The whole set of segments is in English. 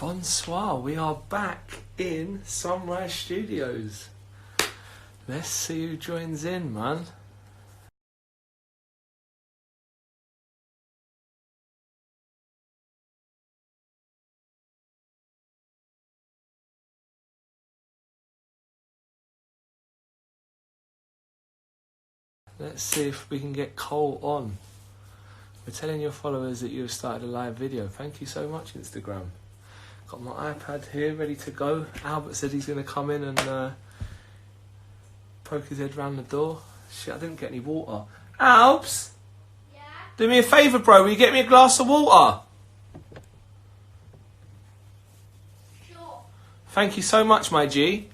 Bonsoir, we are back in Sunrise Studios. Let's see who joins in, man. Let's see if we can get Cole on. We're telling your followers that you have started a live video. Thank you so much, Instagram. Got my iPad here ready to go. Albert said he's going to come in and poke his head round the door. Shit, I didn't get any water. Albs! Yeah? Do me a favour, bro. Will you get me a glass of water? Sure. Thank you so much, my G.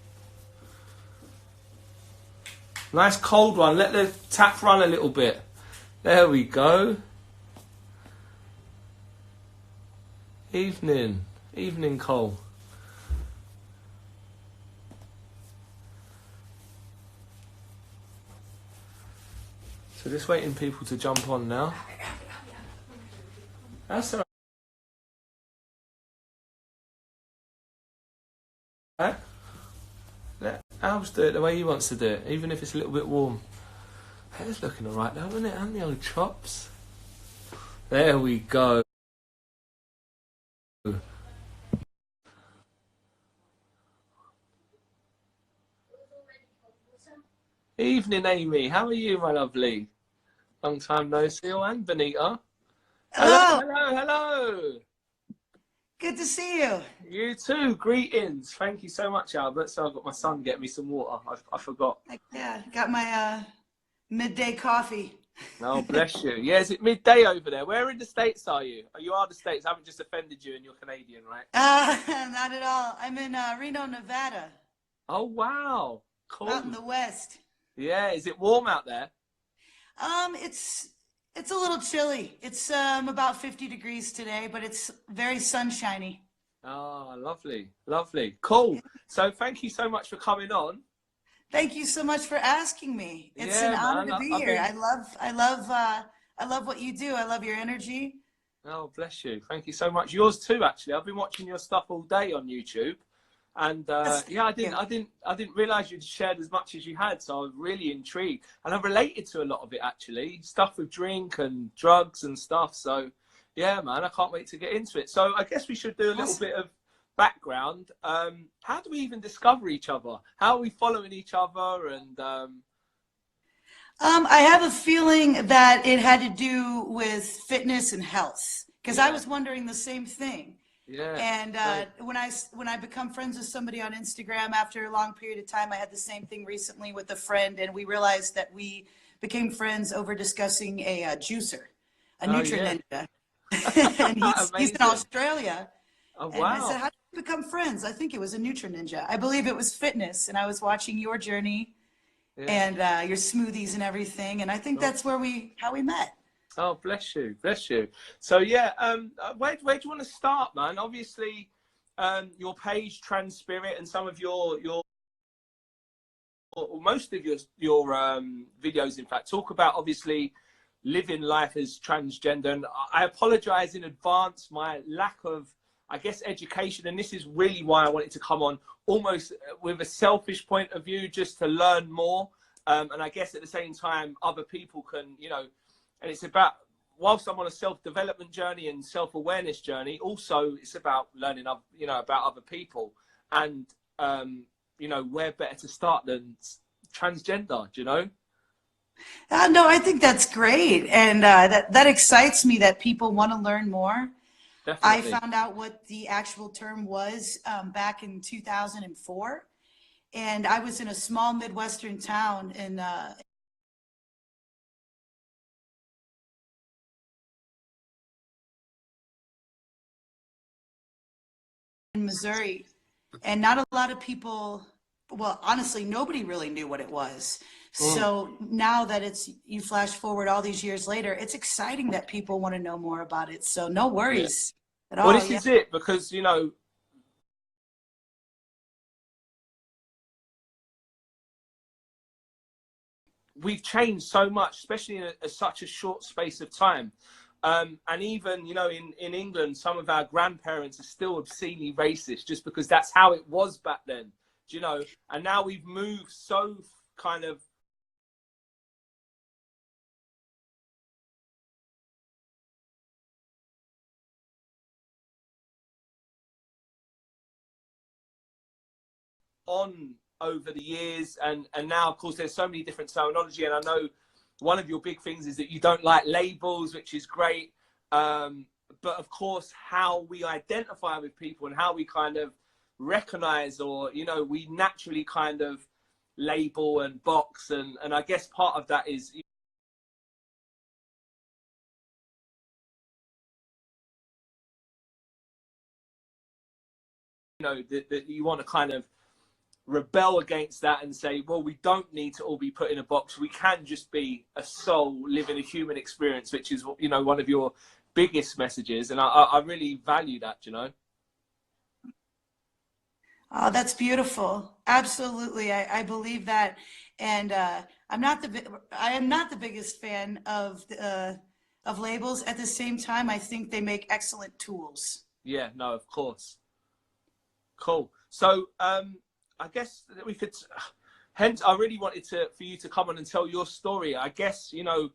Nice cold one. Let the tap run a little bit. There we go. Evening. Evening, Cole. So just waiting people to jump on now. That's all right. Let Albs do it the way he wants to do it, even if it's a little bit warm. Hair's looking alright though, isn't it? And the old chops. There we go. Evening, Amy. How are you, my lovely? Long time no see. Oh, and Benita. Hello. Hello, hello. Good to see you. You too. Greetings. Thank you so much, Albert. So I've got my son get me some water. I forgot. Yeah, got my midday coffee. Oh, bless you. Yeah, is it midday over there? Where in the States are you? Oh, you are the States. I haven't just offended you and you're Canadian, right? Not at all. I'm in Reno, Nevada. Oh, wow. Cool. Out in the west. Yeah, is it warm out there? It's a little chilly. It's about 50 degrees today, but it's very sunshiny. Oh, lovely. Lovely. Cool. So thank you so much for coming on. Thank you so much for asking me. It's Yeah, an honor man, to be I've here. been- I love what you do. I love your energy. Oh, bless you. Thank you so much. Yours too, actually. I've been watching your stuff all day on YouTube. And yeah, I didn't realise you'd shared as much as you had, so I was really intrigued. And I related to a lot of it actually, stuff with drink and drugs and stuff. So yeah, man, I can't wait to get into it. So I guess we should do a little bit of background. How do we even discover each other? How are we following each other? And I have a feeling that it had to do with fitness and health, because I was wondering the same thing. yeah, And great. when I become friends with somebody on Instagram after a long period of time, I had the same thing recently with a friend, and we realized that we became friends over discussing a juicer, a Oh, yeah. Ninja. And he's in Amazing. Australia. Oh, And I said, wow. how did we become friends? I think it was a Ninja. I believe it was fitness, and I was watching your journey Yeah. and your smoothies and everything, and I think that's how we met. Oh, bless you, bless you. So yeah, where do you want to start, man? Obviously, your page, Transpirit, and some of your or most of your videos, in fact, talk about obviously living life as transgender. And I apologise in advance my lack of, I guess, education. And this is really why I wanted to come on, almost with a selfish point of view, just to learn more. And I guess at the same time, other people can, you know. And it's about, whilst I'm on a self-development journey and self-awareness journey, also it's about learning, you know, about other people. And, you know, where better to start than transgender, do you know? No, I think that's great. And that excites me that people want to learn more. I Definitely. found out what the actual term was back in 2004. And I was in a small Midwestern town in Missouri. And not a lot of people, well, honestly, nobody really knew what it was. So now that you flash forward all these years later, it's exciting that people want to know more about it. So no Yeah. worries at Well, all. this is it, because, you know, we've changed so much, especially in such a short space of time. And even, you know, in England, some of our grandparents are still obscenely racist just because that's how it was back then, do you know? And now we've moved so kind of on over the years, and now of course there's so many different terminology, and I know one of your big things is that you don't like labels, which is great, but of course how we identify with people and how we kind of recognize, or you know, we naturally kind of label and box, and I guess part of that is, you know, that you want to kind of rebel against that and say, well, we don't need to all be put in a box. We can just be a soul living a human experience, which is, you know, one of your biggest messages. And I really value that, you know. Oh, that's beautiful. Absolutely. I believe that. And I am not the biggest fan of labels. At the same time, I think they make excellent tools. Yeah, no, of course. Cool. So, I guess that we could, hence I really wanted for you to come on and tell your story. I guess, you know,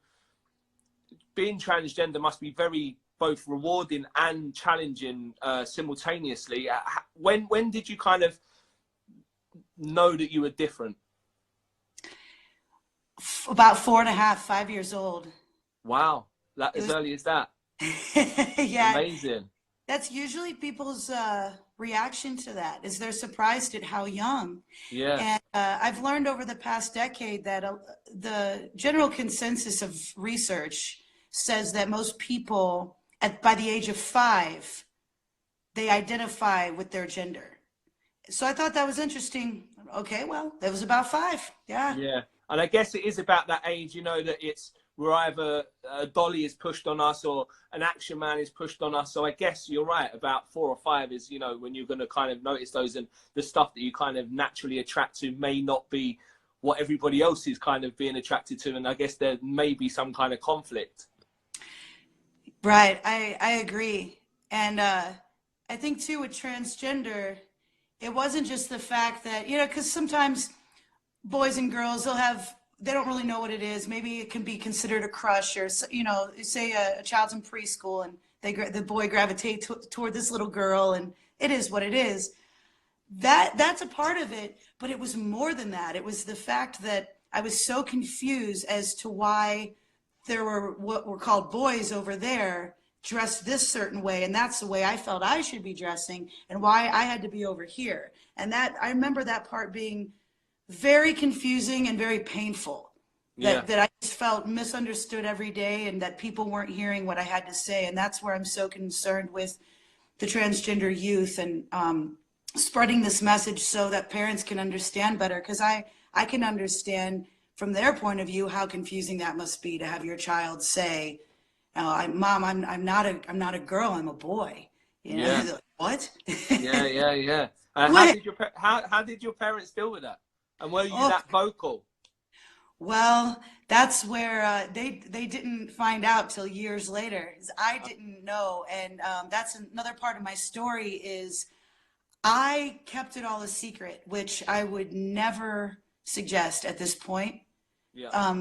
being transgender must be very both rewarding and challenging simultaneously. When did you kind of know that you were different? About 4.5, 5 years old. Wow, as early as that. Yeah. Amazing. That's usually people's reaction to that, is they're surprised at how young. Yeah. And I've learned over the past decade that the general consensus of research says that most people by the age of 5, they identify with their gender. So I thought that was interesting. Okay, well, that was about 5. Yeah. Yeah. And I guess it is about that age, you know, that we're either a dolly is pushed on us or an action man is pushed on us. So I guess you're right, about 4 or 5 is, you know, when you're going to kind of notice those, and the stuff that you kind of naturally attract to may not be what everybody else is kind of being attracted to. And I guess there may be some kind of conflict. Right. I agree. And I think too with transgender, it wasn't just the fact that, you know, because sometimes boys and girls, they don't really know what it is. Maybe it can be considered a crush, or, you know, say a child's in preschool and the boy gravitates toward this little girl, and it is what it is. That's a part of it, but it was more than that. It was the fact that I was so confused as to why there were what were called boys over there dressed this certain way, and that's the way I felt I should be dressing, and why I had to be over here. And that, I remember that part being very confusing and very painful. That I just felt misunderstood every day, and that people weren't hearing what I had to say. And that's where I'm so concerned with the transgender youth, and spreading this message so that parents can understand better, because I can understand from their point of view how confusing that must be to have your child say, "Mom, I'm not a girl, I'm a boy." You know, Yeah. like, what? Yeah. How did your parents deal with that? And were you that vocal? Well, that's where they didn't find out till years later. 'Cause I didn't know, and that's another part of my story is I kept it all a secret, which I would never suggest at this point. Yeah.